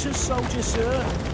Congratulations, soldier, sir.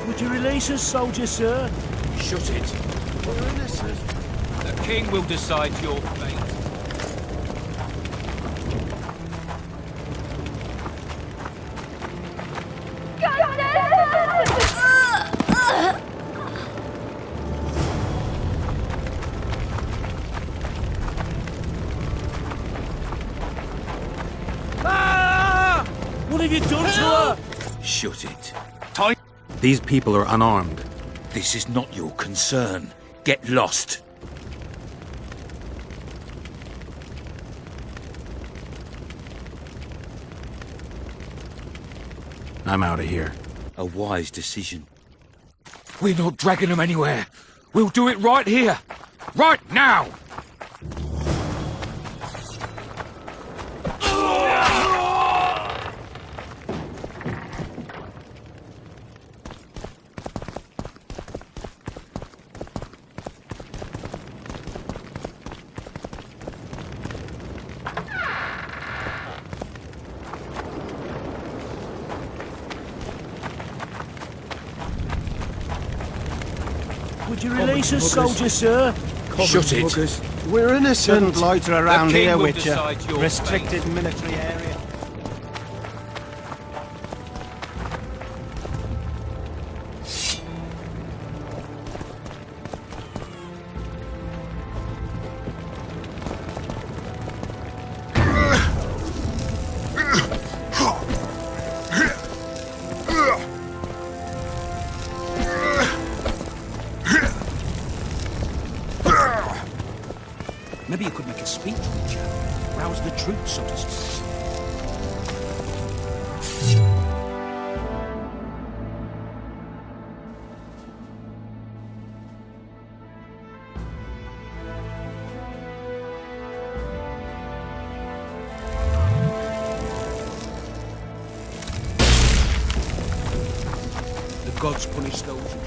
Would you release us, soldier, sir? Shut it. We're innocent. The king will decide your fate. Ah! What have you done to her? Shut it. These people are unarmed. This is not your concern. Get lost. I'm out of here. A wise decision. We're not dragging them anywhere. We'll do it right here. Right now! Would you release us, soldier, sir? Shut it. We're innocent. Shouldn't loiter around king here, will Witcher. decide your Restricted military area. Maybe you could make a speech, Witcher. Rouse the troops, so to speak. The gods punish those who...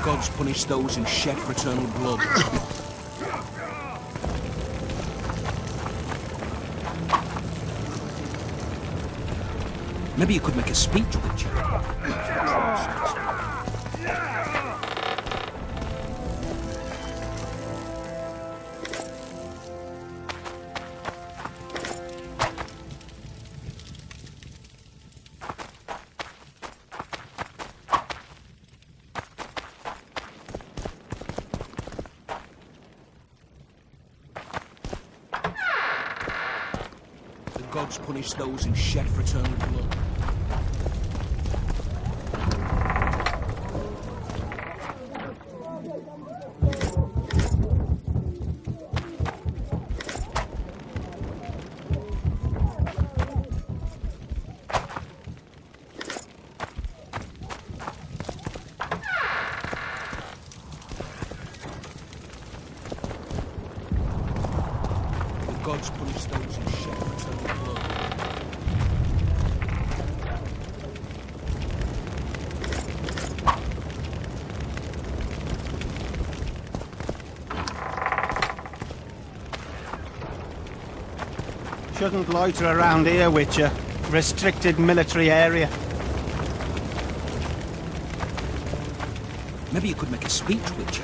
Gods punish those who shed fraternal blood. Maybe you could make a speech with you. The gods punish those who shed fraternal blood. The gods punish those who shed fraternal blood. Shouldn't loiter around here, Witcher. Restricted military area. Maybe you could make a speech, Witcher.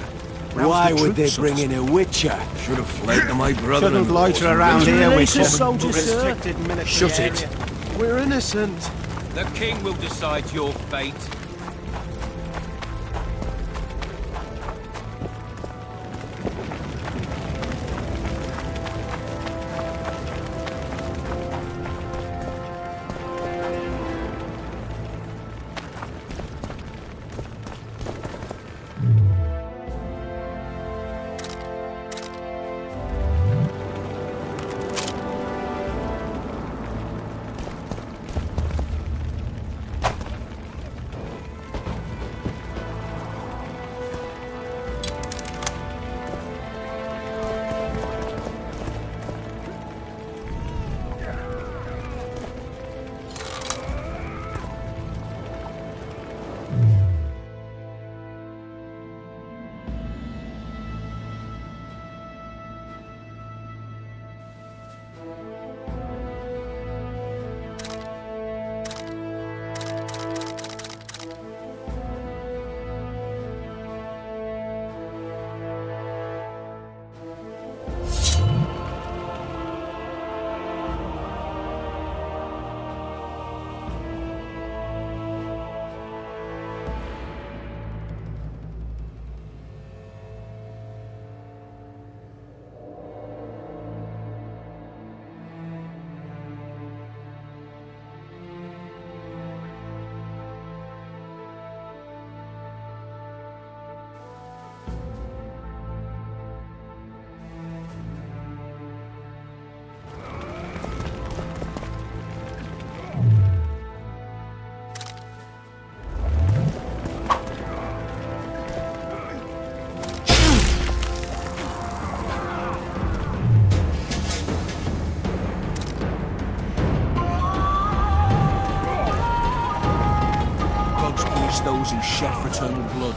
Why would they bring in a Witcher? Should have fled to my brother. Shouldn't loiter around here, Witcher. Soldier, sir. Restricted military Shut area. it. We're innocent. The king will decide your fate. Those who shed fraternal blood.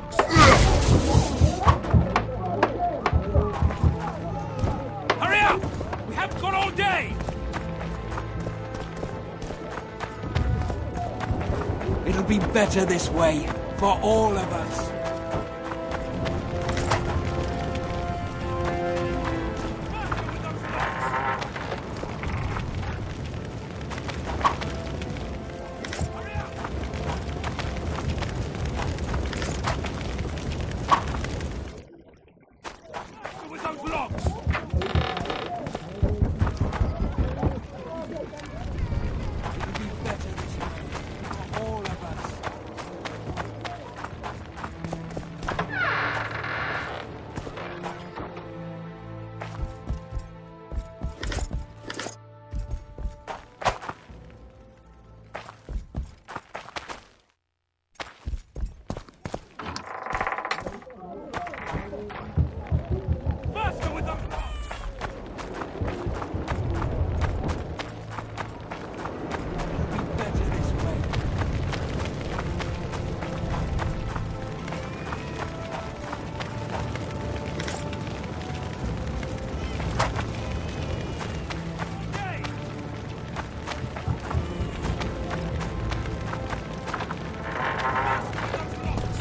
blocks! Hurry up! We haven't got all day! It'll be better this way, for all of us. With those blocks! It'll be better this way, for all of us. Faster with those blocks! It'll be better this way. Hey! Faster with those blocks!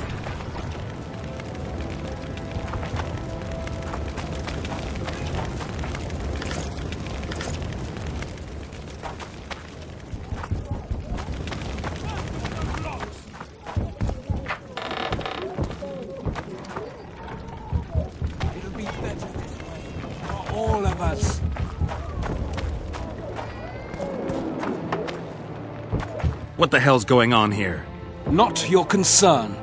Blocks! It'll be better this way, for all of us. What the hell's going on here? Not your concern.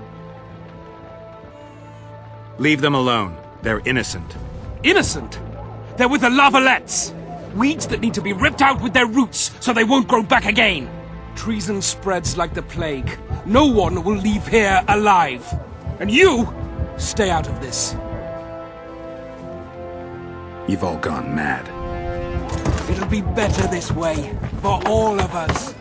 Leave them alone. They're innocent. Innocent! They're with the lavalettes! Weeds that need to be ripped out with their roots so they won't grow back again! Treason spreads like the plague. No one will leave here alive. And you, stay out of this. You've all gone mad. It'll be better this way, for all of us.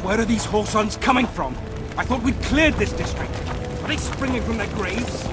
Where are these whoresons coming from? I thought we'd cleared this district. Are they springing from their graves?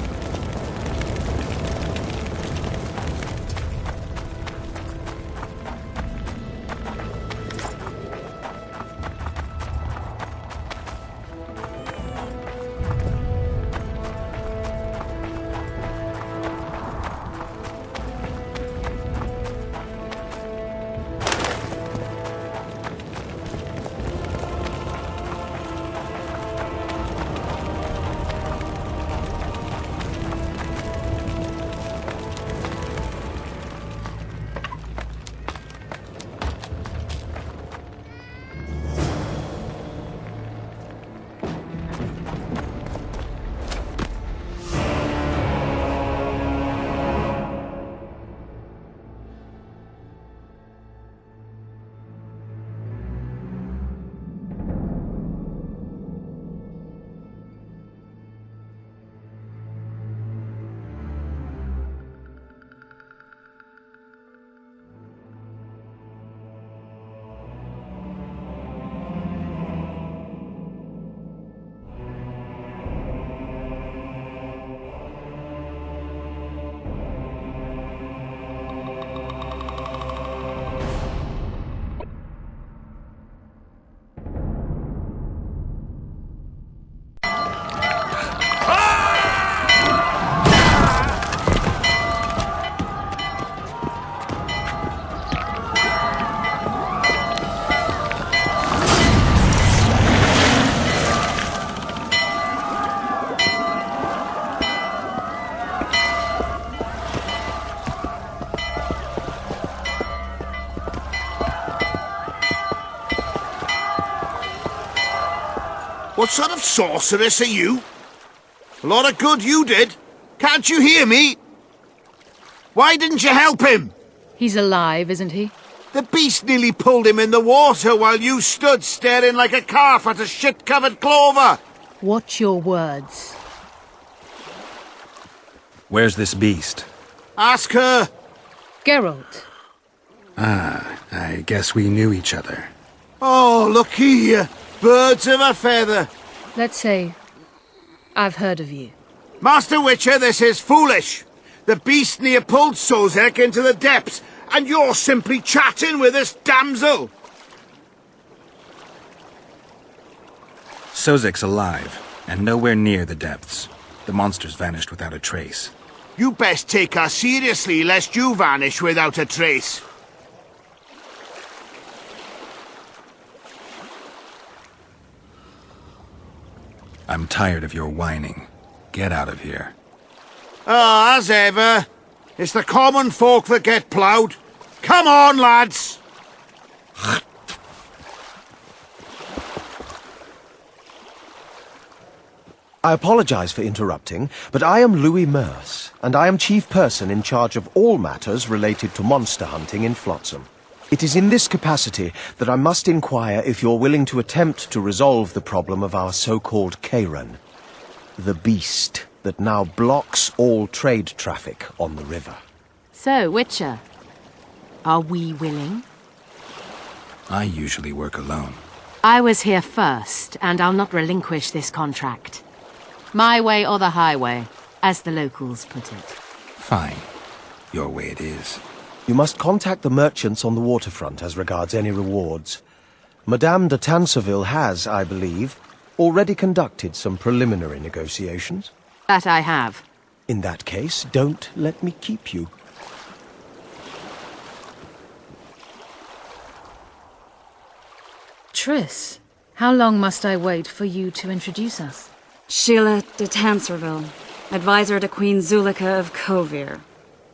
What sort of sorceress are you? A lot of good you did. Can't you hear me? Why didn't you help him? He's alive, isn't he? The beast nearly pulled him in the water while you stood staring like a calf at a shit-covered clover. Watch your words. Where's this beast? Ask her. Geralt, I guess we knew each other. Oh, look here. Birds of a feather. let's say I've heard of you. Master Witcher, this is foolish. The beast near pulled Sozek into the depths, and you're simply chatting with this damsel. Sozek's alive, and nowhere near the depths. The monster's vanished without a trace. You best take her seriously, lest you vanish without a trace. I'm tired of your whining. Get out of here. Ah, as ever. It's the common folk that get ploughed. Come on, lads! I apologize for interrupting, but I am Louis Merce, and I am chief person in charge of all matters related to monster hunting in Flotsam. It is in this capacity that I must inquire if you're willing to attempt to resolve the problem of our so-called Kairan, the beast that now blocks all trade traffic on the river. So, Witcher, are we willing? I usually work alone. I was here first, and I'll not relinquish this contract. My way or the highway, as the locals put it. Fine. Your way it is. You must contact the merchants on the waterfront as regards any rewards. Madame de Tanseville has, I believe, already conducted some preliminary negotiations. That I have. In that case, don't let me keep you. Triss, how long must I wait for you to introduce us? Sheila de Tanserville, advisor to Queen Zulika of Kovir.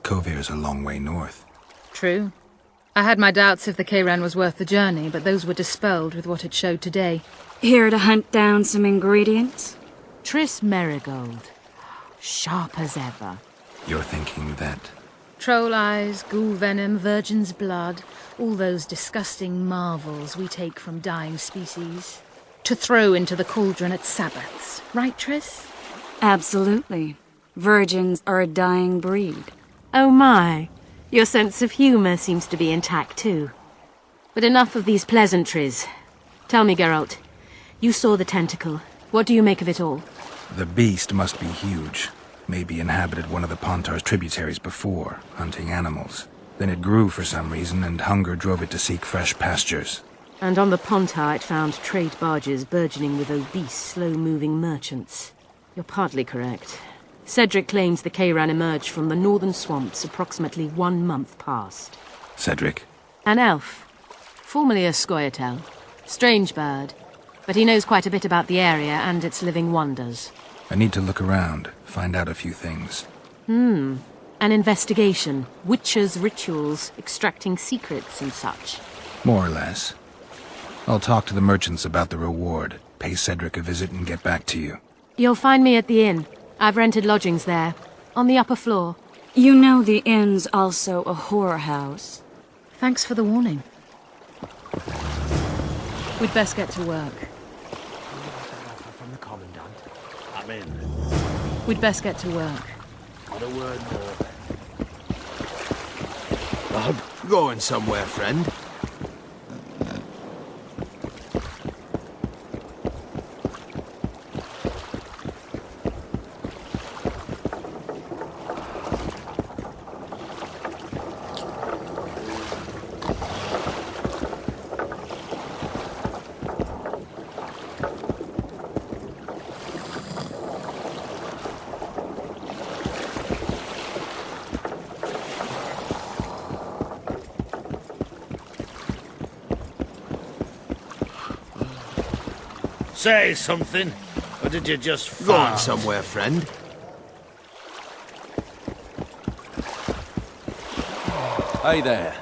Kovir's a long way north. True. I had my doubts if the Kairan was worth the journey, but those were dispelled with what it showed today. Here to hunt down some ingredients? Triss Merigold. Sharp as ever. You're thinking that... Troll eyes, ghoul venom, virgin's blood, all those disgusting marvels we take from dying species, to throw into the cauldron at Sabbaths. Right, Triss? Absolutely. Virgins are a dying breed. Oh my. Your sense of humour seems to be intact too. But enough of these pleasantries. Tell me, Geralt, you saw the tentacle. What do you make of it all? The beast must be huge. Maybe inhabited one of the Pontar's tributaries before, hunting animals. Then it grew for some reason, and hunger drove it to seek fresh pastures. And on the Pontar it found trade barges burgeoning with obese, slow-moving merchants. You're partly correct. Cedric claims the Kairan emerged from the northern swamps approximately 1 month past. Cedric? An elf. Formerly a Scoia'tael. Strange bird. But he knows quite a bit about the area and its living wonders. I need to look around, find out a few things. An investigation. Witches' rituals, extracting secrets and such. More or less. I'll talk to the merchants about the reward, pay Cedric a visit and get back to you. You'll find me at the inn. I've rented lodgings there, on the upper floor. You know the inn's also a whorehouse. Thanks for the warning. We'd best get to work. From the Commandant. I'm in. We'd best get to work. Not a word more. Going somewhere, friend? Say something, or did you just Going fart? somewhere, friend? Hey there.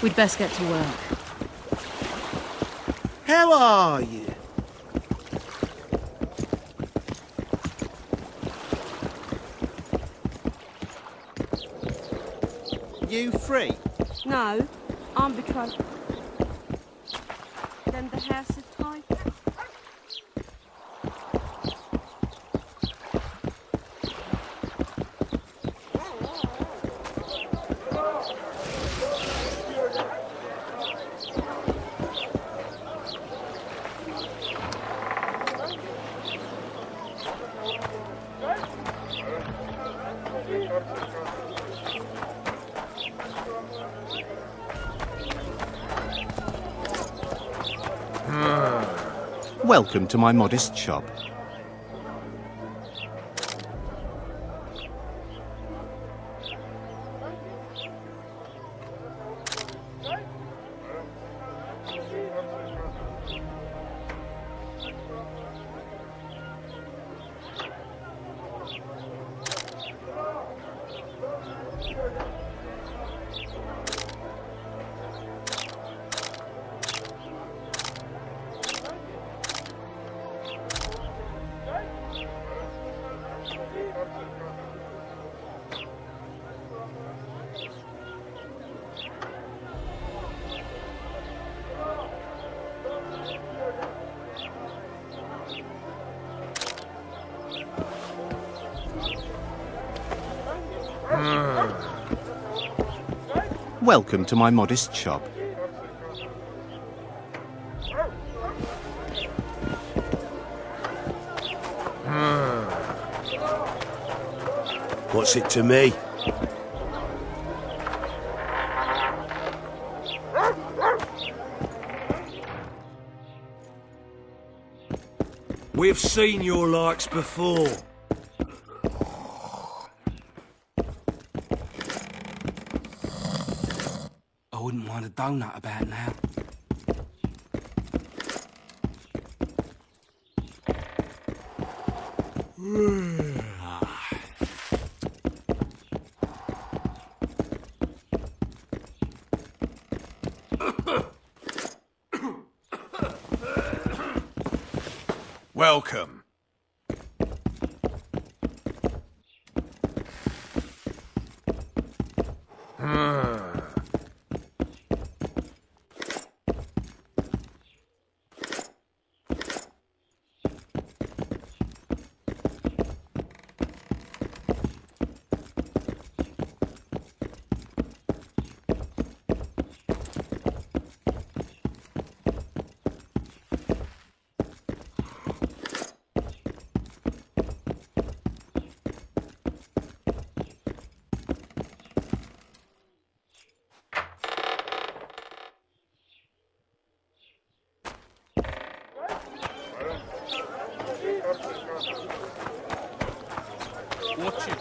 We'd best get to work. How are you? You free? No, I'm betrothed. Then the house is tight. Welcome to my modest shop. Welcome to my modest shop. What's it to me? We've seen your likes before. I wouldn't mind a donut about now. Welcome. Watch it.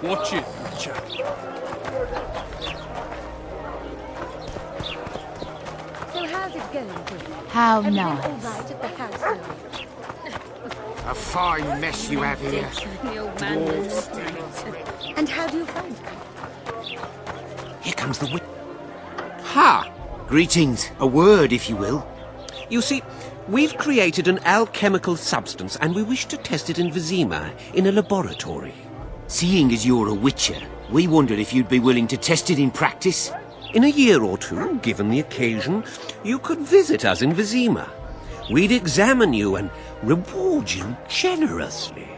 Watch it, Witcher. So how's it going, Griffin? How nice. All right at the house now. A fine mess you have here. The old man was straight. And how do you find her? Here comes the witch. Ha! Greetings. A word, if you will. You see, we've created an alchemical substance and we wish to test it in Vizima, in a laboratory. Seeing as you're a witcher, we wondered if you'd be willing to test it in practice. In a year or two, given the occasion, you could visit us in Vizima. We'd examine you and reward you generously.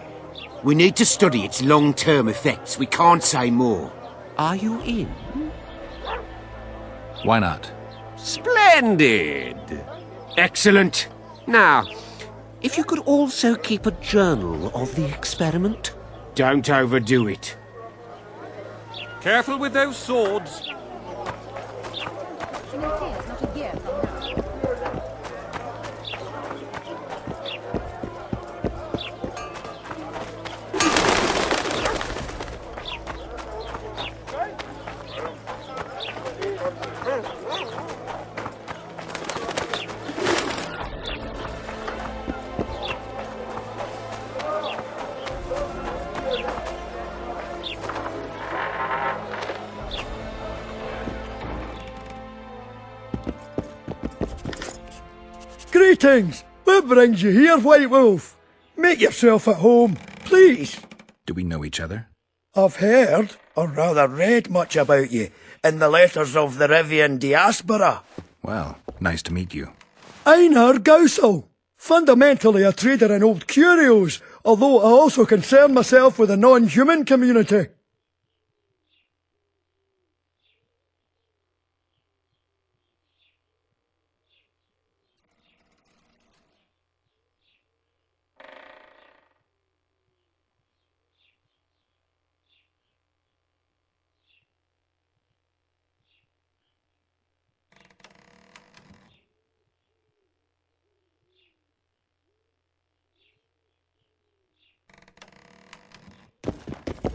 We need to study its long-term effects. We can't say more. Are you in? Why not? Splendid! Excellent. Now, if you could also keep a journal of the experiment. Don't overdo it. Careful with those swords. Greetings! What brings you here, White Wolf? Make yourself at home, please. Do we know each other? I've heard, or rather read much about you, in the letters of the Rivian diaspora. Well, nice to meet you. Einar Gausel, fundamentally a trader in old curios, although I also concern myself with the non-human community.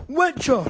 Witcher!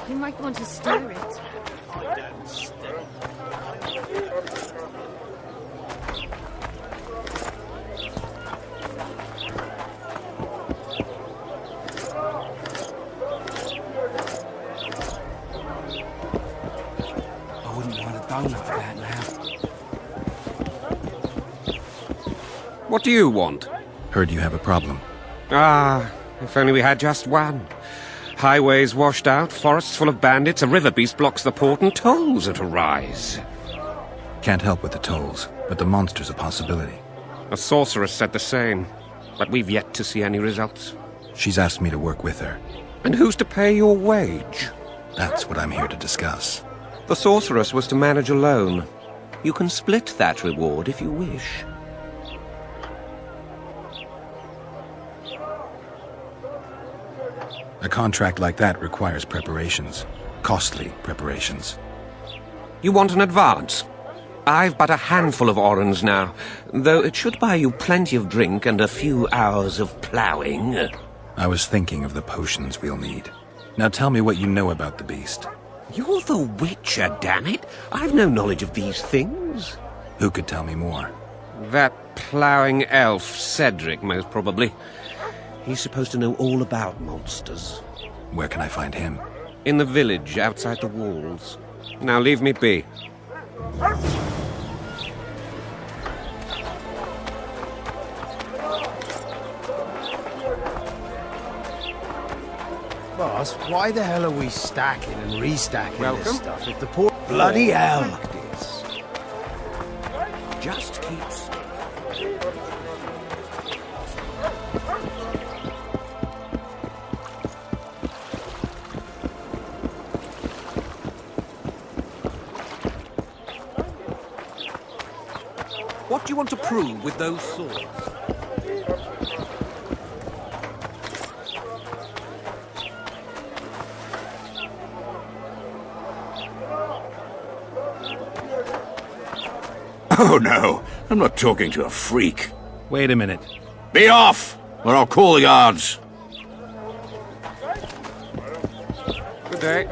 You might want to stir it. I don't stir I wouldn't want a donut of that now. What do you want? Heard you have a problem. Ah, if only we had just one. Highways washed out, forests full of bandits, a river beast blocks the port, and tolls at a rise. Can't help with the tolls, but the monster's a possibility. A sorceress said the same, but we've yet to see any results. She's asked me to work with her. And who's to pay your wage? That's what I'm here to discuss. The sorceress was to manage alone. You can split that reward if you wish. A contract like that requires preparations. Costly preparations. You want an advance? I've but a handful of orens now, though it should buy you plenty of drink and a few hours of ploughing. I was thinking of the potions we'll need. Now tell me what you know about the beast. You're the Witcher, damn it! I've no knowledge of these things. Who could tell me more? That ploughing elf, Cedric, most probably. He's supposed to know all about monsters. Where can I find him? In the village, outside the walls. Now leave me be. Boss, why the hell are we stacking and restacking Welcome. this stuff if the poor... Bloody hell! Practice. Just keep still. What do you want to prove with those swords? Oh, no. I'm not talking to a freak. Wait a minute. Be off, or I'll call the guards. Good day.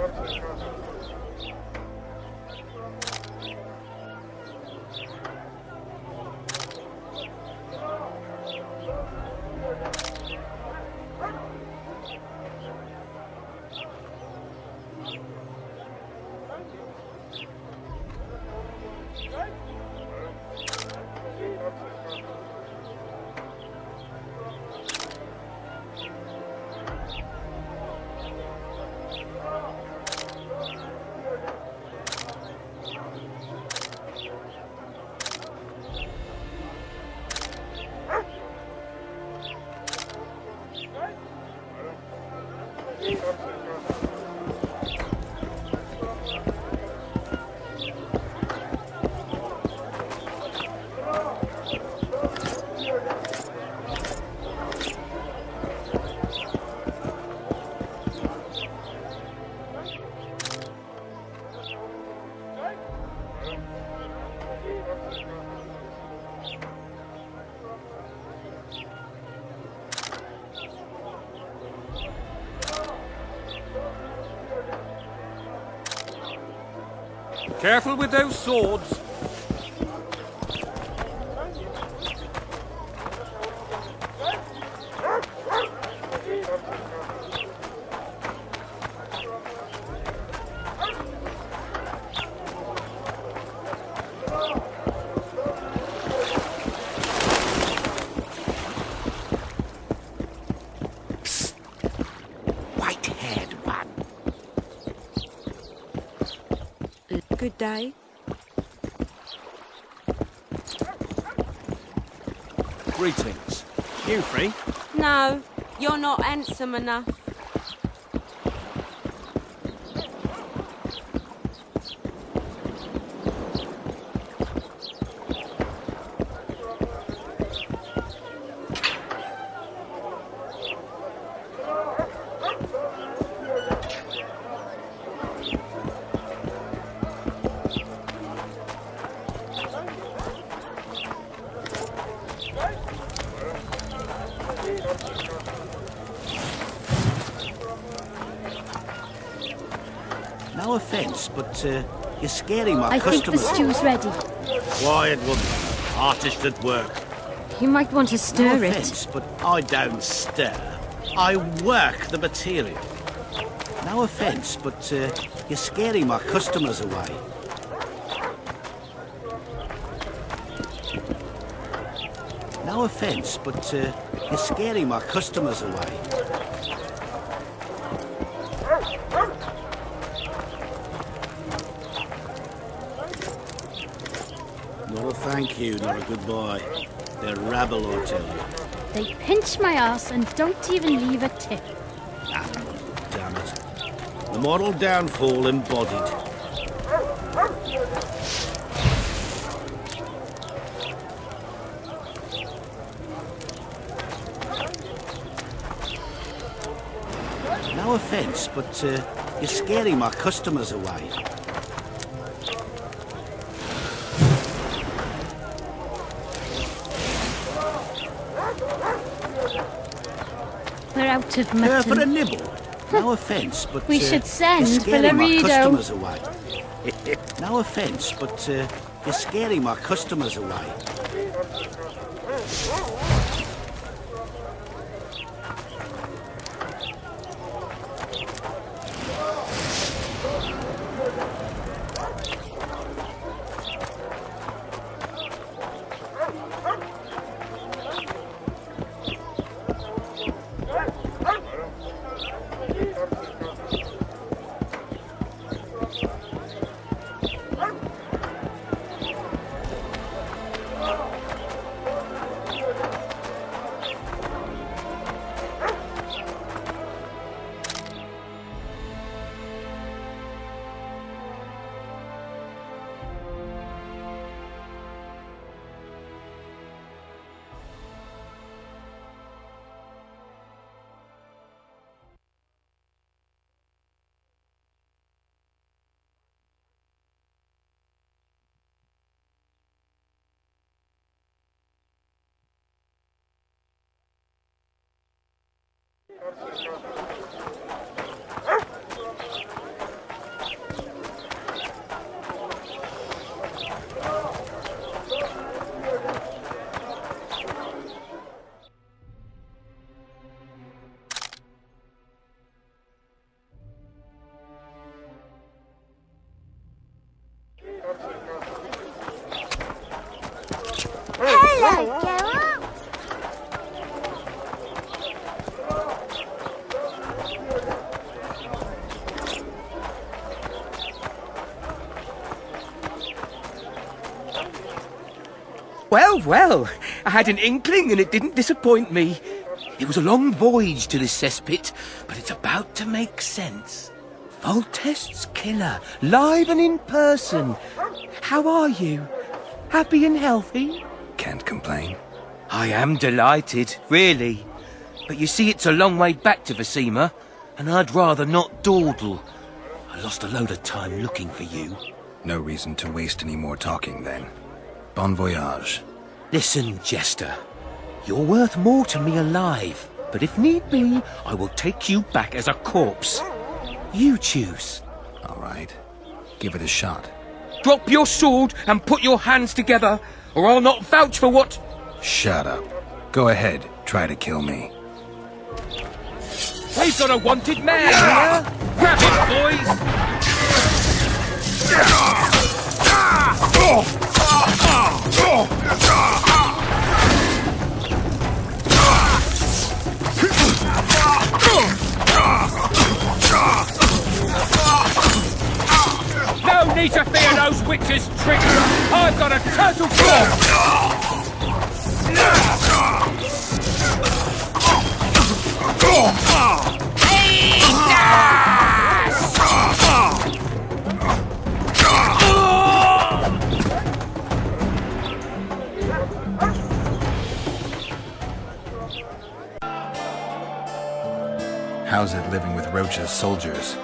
Careful with those swords. White-haired one. Good day. Greetings. You free? No, you're not handsome enough. No offence, but you're scaring my I think the customers. stew's ready. Quiet, woman. Artist at work. You might want to No stir it. offence, but I don't stir. I work the material. No offence, but you're scaring my customers away. No offence, but you're scaring my customers away. Not a thank you, not a goodbye. They're rabble, I tell you. They pinch my ass and don't even leave a tip. Animal, damn it. The moral downfall embodied. No offence, but you're scaring my customers away. We're out of For a mutton. nibble. No offence, but We should send you're for scaring my Laredo. customers away. No offence, but you're scaring my customers away. Hello, Geralt. Well, well, I had an inkling and it didn't disappoint me. It was a long voyage to this cesspit, but it's about to make sense. Voltest's killer, live and in person. How are you? Happy and healthy? Can't complain. I am delighted, really. But you see, it's a long way back to Vizima, and I'd rather not dawdle. I lost a load of time looking for you. No reason to waste any more talking, then. Bon voyage. Listen, Jester. You're worth more to me alive, but if need be, I will take you back as a corpse. You choose. All right. Give it a shot. Drop your sword and put your hands together, or I'll not vouch for what... Shut up. Go ahead. Try to kill me. We've got a wanted man here! Grab it, boys! No need to fear those witches' tricks! I've got a total How's it living with Roach's soldiers?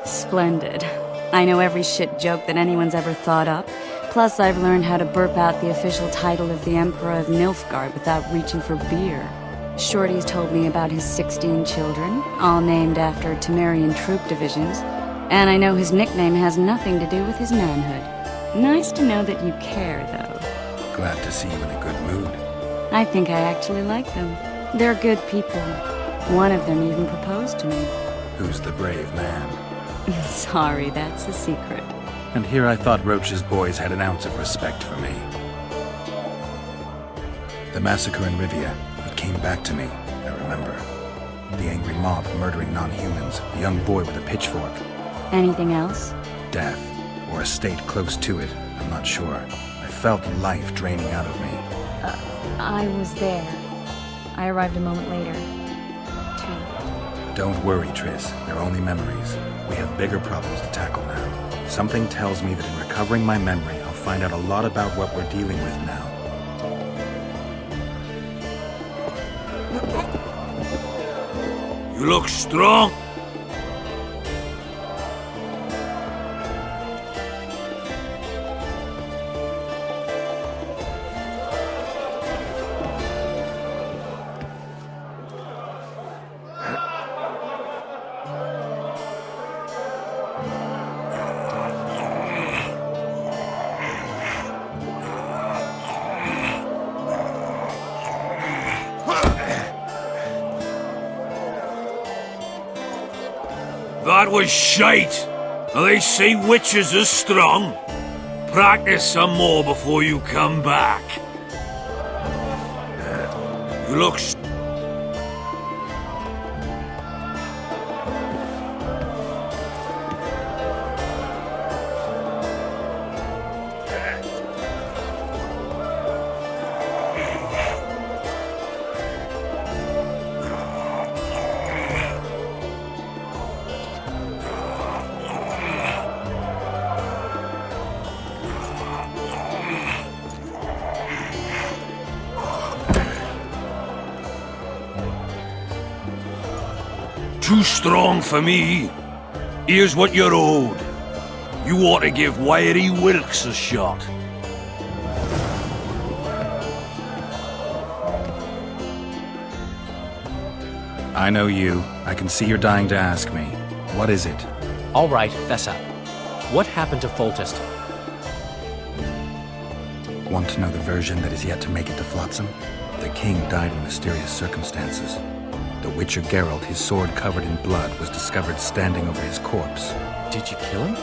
Splendid. I know every shit joke that anyone's ever thought up. Plus, I've learned how to burp out the official title of the Emperor of Nilfgaard without reaching for beer. Shorty's told me about his 16 children, all named after Temerian troop divisions, and I know his nickname has nothing to do with his manhood. Nice to know that you care, though. Glad to see you in a good mood. I think I actually like them. They're good people. One of them even proposed to me. Who's the brave man? Sorry, that's a secret. And here I thought Roach's boys had an ounce of respect for me. The massacre in Rivia, it came back to me, I remember. The angry mob murdering non-humans, a young boy with a pitchfork. Anything else? Death, or a state close to it, I'm not sure. I felt life draining out of me. I was there. I arrived a moment later. Don't worry, Triss. They're only memories. We have bigger problems to tackle now. Something tells me that in recovering my memory, I'll find out a lot about what we're dealing with now. You look strong. That was shite. They say witches are strong. Practice some more before you come back. You look... Too strong for me. Here's what you're owed. You ought to give Wiry Wilkes a shot. I know you. I can see you're dying to ask me. What is it? All right, fess up. What happened to Foltest? Want to know the version that is yet to make it to Flotsam? The king died in mysterious circumstances. The Witcher Geralt, his sword covered in blood, was discovered standing over his corpse. Did you kill him?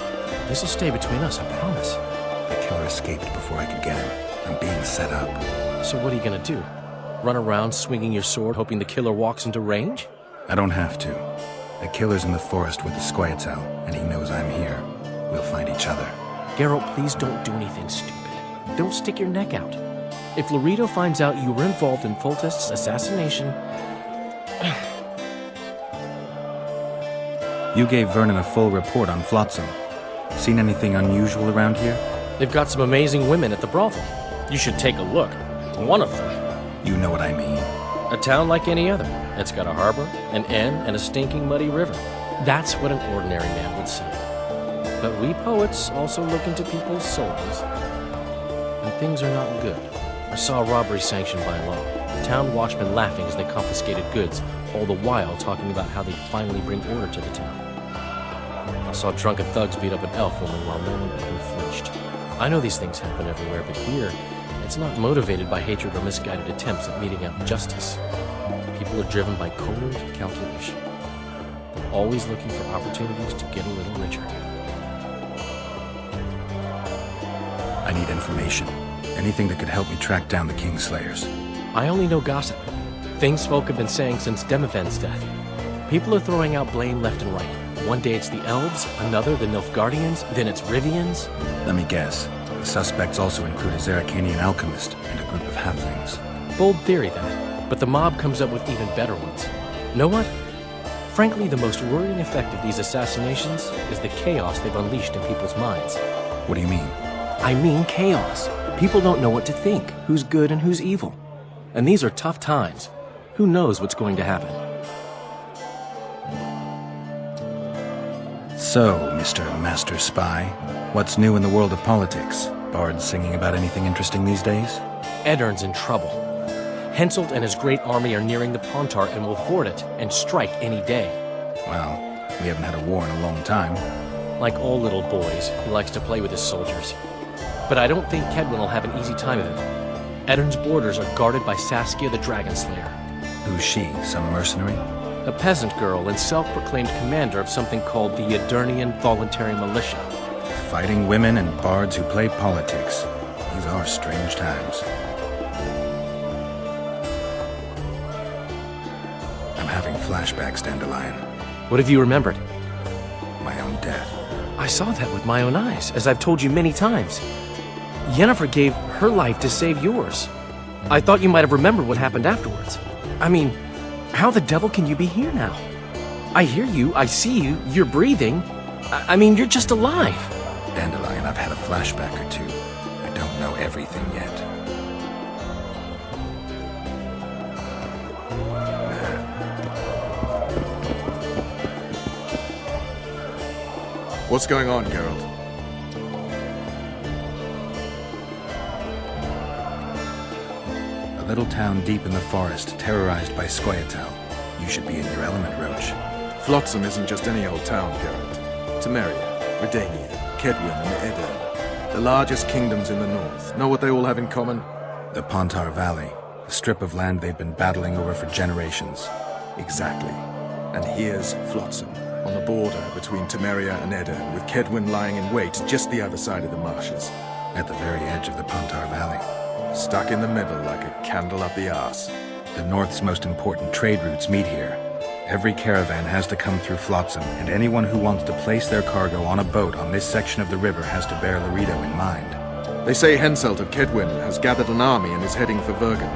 This'll stay between us, I promise. The killer escaped before I could get him. I'm being set up. So what are you gonna do? Run around swinging your sword, hoping the killer walks into range? I don't have to. The killer's in the forest with the Squietal, and he knows I'm here. We'll find each other. Geralt, please don't do anything stupid. Don't stick your neck out. If Laredo finds out you were involved in Foltest's assassination... You gave Vernon a full report on Flotsam. Seen anything unusual around here? They've got some amazing women at the brothel. You should take a look. One of them. You know what I mean. A town like any other. It's got a harbor, an inn, and a stinking muddy river. That's what an ordinary man would say. But we poets also look into people's souls. And things are not good. I saw a robbery sanctioned by law. Town watchmen laughing as they confiscated goods, all the while talking about how they'd finally bring order to the town. I saw drunken thugs beat up an elf woman while no one even flinched. I know these things happen everywhere, but here, it's not motivated by hatred or misguided attempts at meting out justice. People are driven by cold calculation. They're always looking for opportunities to get a little richer. I need information. Anything that could help me track down the Kingslayers. I only know gossip. Things folk have been saying since Demiven's death. People are throwing out blame left and right. One day it's the elves, another the Nilfgaardians, then it's Rivians. Let me guess. The suspects also include a Zerrikanian alchemist and a group of halflings. Bold theory, that. But the mob comes up with even better ones. Know what? Frankly, the most worrying effect of these assassinations is the chaos they've unleashed in people's minds. What do you mean? I mean chaos. People don't know what to think, who's good and who's evil. And these are tough times. Who knows what's going to happen? So, Mr. Master Spy, what's new in the world of politics? Bards singing about anything interesting these days? Eddern's in trouble. Henselt and his great army are nearing the Pontar and will ford it and strike any day. Well, we haven't had a war in a long time. Like all little boys, he likes to play with his soldiers. But I don't think Kedwin will have an easy time of it. Eddern's borders are guarded by Saskia the Dragon Slayer. Who's she? Some mercenary? A peasant girl and self-proclaimed commander of something called the Ydernian Voluntary Militia. Fighting women and bards who play politics. These are strange times. I'm having flashbacks, Dandelion. What have you remembered? My own death. I saw that with my own eyes, as I've told you many times. Yennefer gave her life to save yours. I thought you might have remembered what happened afterwards. I mean, how the devil can you be here now? I hear you, I see you, you're breathing. I mean, you're just alive. Dandelion, I've had a flashback or two. I don't know everything yet. What's going on, Geralt? A little town deep in the forest, terrorized by Squietal. You should be in your element, Roach. Flotsam isn't just any old town, Geralt. Temeria, Redania, Kedwin, and Eddern. The largest kingdoms in the north. Know what they all have in common? The Pontar Valley. A strip of land they've been battling over for generations. Exactly. And here's Flotsam. On the border between Temeria and Edern, with Kedwin lying in wait just the other side of the marshes. At the very edge of the Pontar Valley. Stuck in the middle like a candle up the arse. The North's most important trade routes meet here. Every caravan has to come through Flotsam, and anyone who wants to place their cargo on a boat on this section of the river has to bear Laredo in mind. They say Henselt of Kedwin has gathered an army and is heading for Vergen.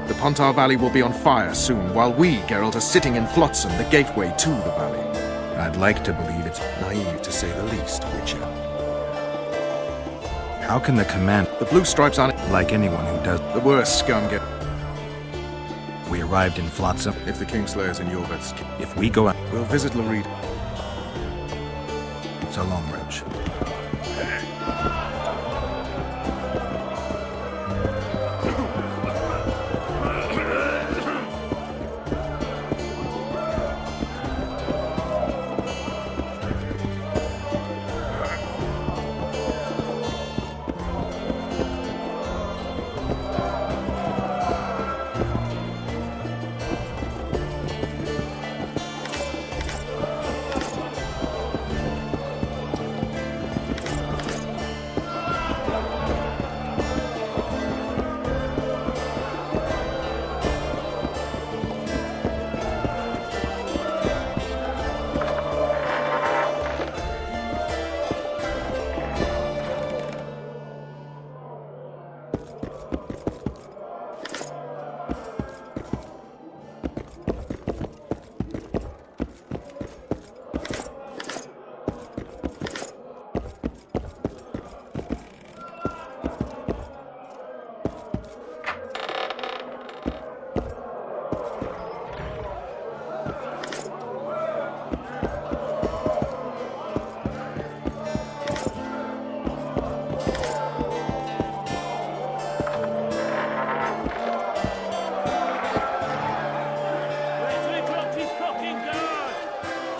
The Pontar Valley will be on fire soon, while we, Geralt, are sitting in Flotsam, the gateway to the valley. I'd like to believe it's naive, to say the least, Witcher. How can the command... The blue stripes on it... Like anyone who does... The worst scum get... We arrived in Flotsam. If the Kingslayers and Jorvets... If we go out... We'll visit Laredo. So long, Roach.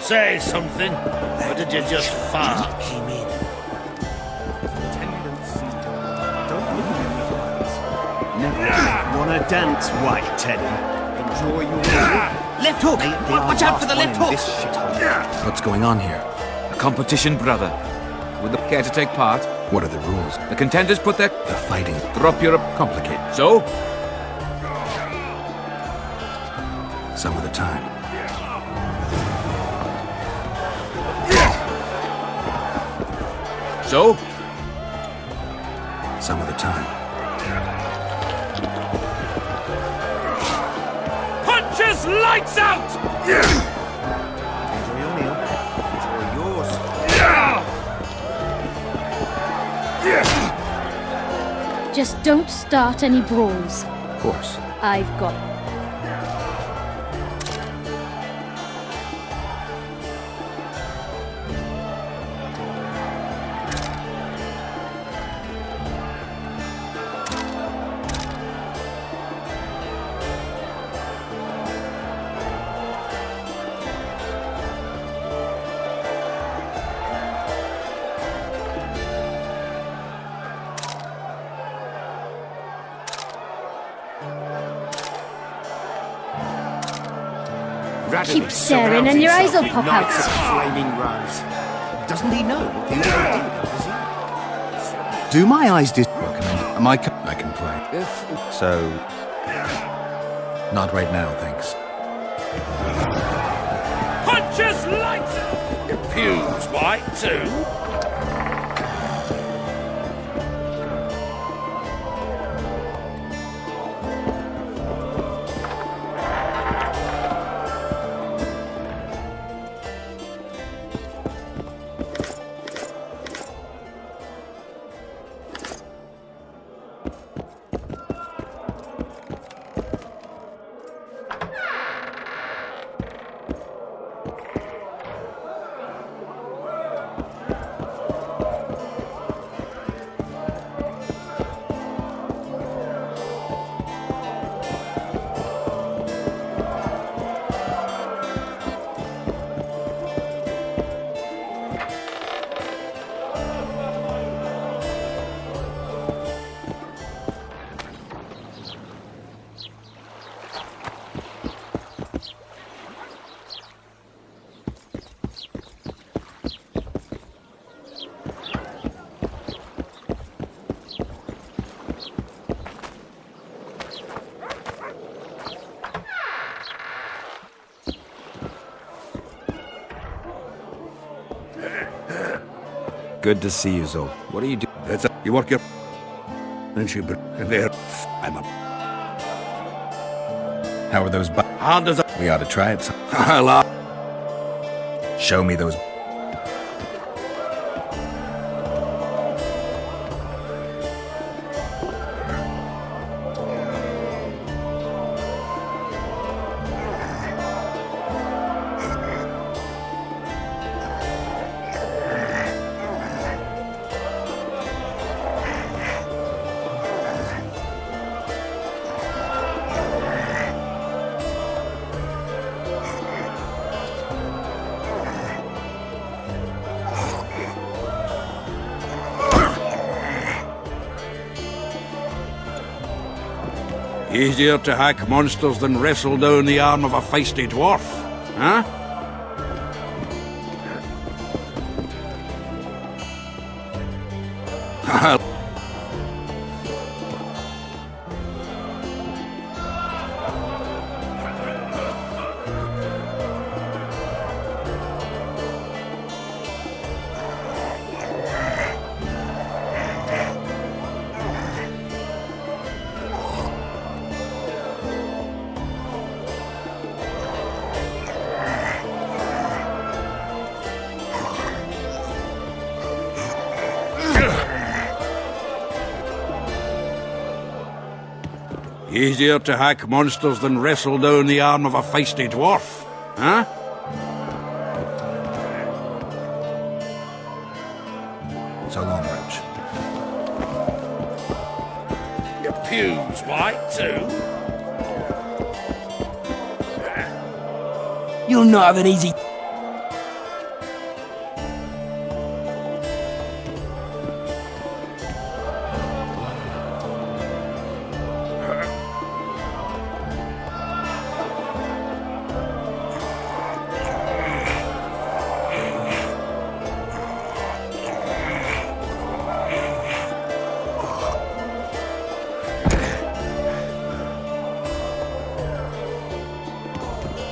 Say something, or did you just fart? Came in. Never wanna dance, White Teddy. Enjoy your Left hook! Watch out for the left hook! What's going on here? A competition, brother. Would they care to take part? What are the rules? The contenders put their... The fighting. Drop your... Complicate. So? Some of the time. So? Some of the time. Punches lights out! Enjoy your meal. Enjoy yours. Just don't start any brawls. Of course. I've got... Keep staring and your eyes will pop out. Flaming rose. Doesn't he know what the other did, does he? Do my eyes Am I can play. So... Not right now, thanks. Punches lights out! Your pews white too? Good to see you, Zol. What are you doing? You work your... And she... There. I'm up. How are those How does it... We ought to try it. Show me those... Easier to hack monsters than wrestle down the arm of a feisty dwarf, huh? Easier to hack monsters than wrestle down the arm of a feisty dwarf, huh? So long, Roach. Your pews white too? You'll not have an easy...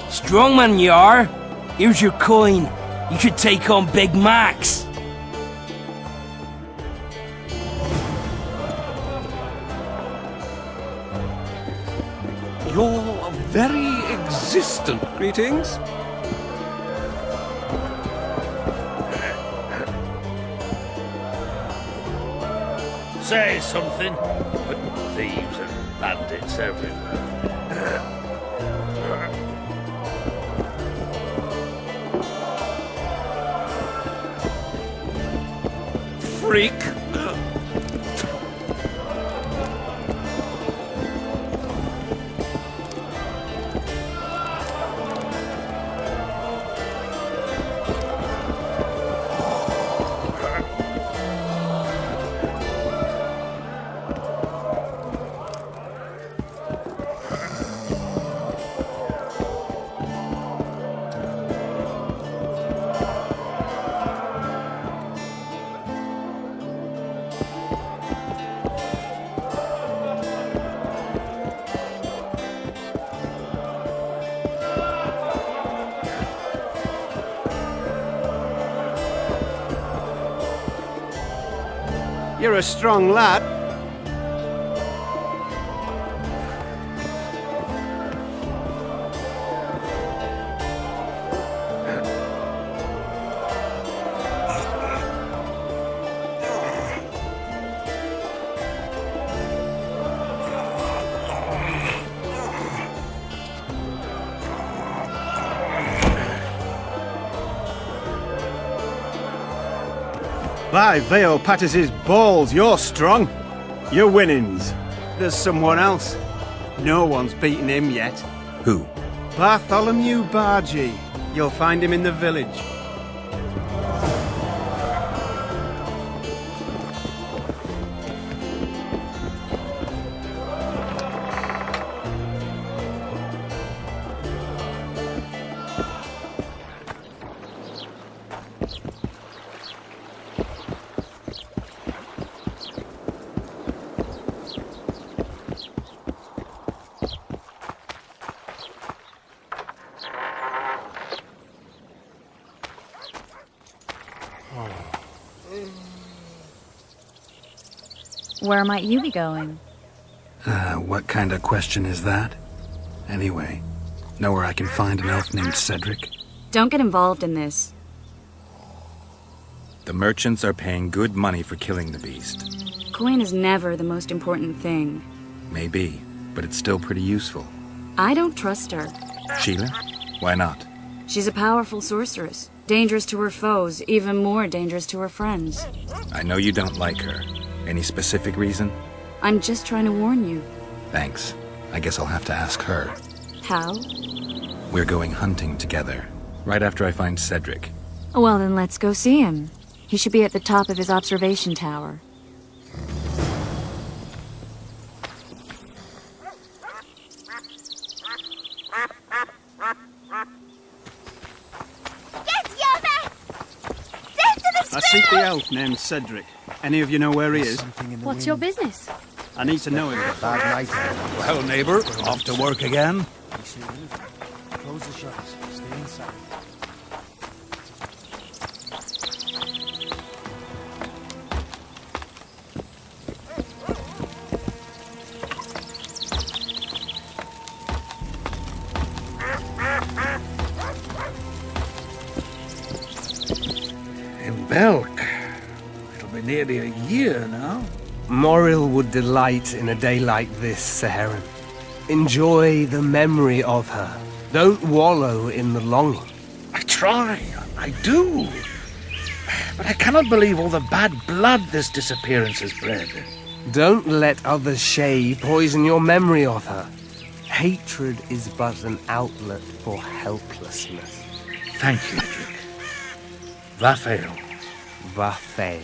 Strong man you are. Here's your coin. You should take on Big Max. Your very existent greetings. Say something. Thieves and bandits everywhere. Freak. You're a strong lad. By Veo Patis's balls, you're strong. You're winnings. There's someone else. No one's beaten him yet. Who? Bartholomew Bargy. You'll find him in the village. Where might you be going? What kind of question is that? Anyway, know where I can find an elf named Cedric? Don't get involved in this. The merchants are paying good money for killing the beast. Coin is never the most important thing. Maybe, but it's still pretty useful. I don't trust her. Sheila? Why not? She's a powerful sorceress. Dangerous to her foes, even more dangerous to her friends. I know you don't like her. Any specific reason? I'm just trying to warn you. Thanks. I guess I'll have to ask her. How? We're going hunting together, right after I find Cedric. Well, then let's go see him. He should be at the top of his observation tower. I seek the elf named Cedric. Any of you know where he is? What's your business? I need to know him. Well, neighbor, off to work again? Close the shutters. Stay inside. In Belk. It'll be nearly a year now. Moril would delight in a day like this, Saharan. Enjoy the memory of her. Don't wallow in the longing. I try, I do. But I cannot believe all the bad blood this disappearance has bred. Don't let others' Shay poison your memory of her. Hatred is but an outlet for helplessness. Thank you, Edric. Vafael. Vafael.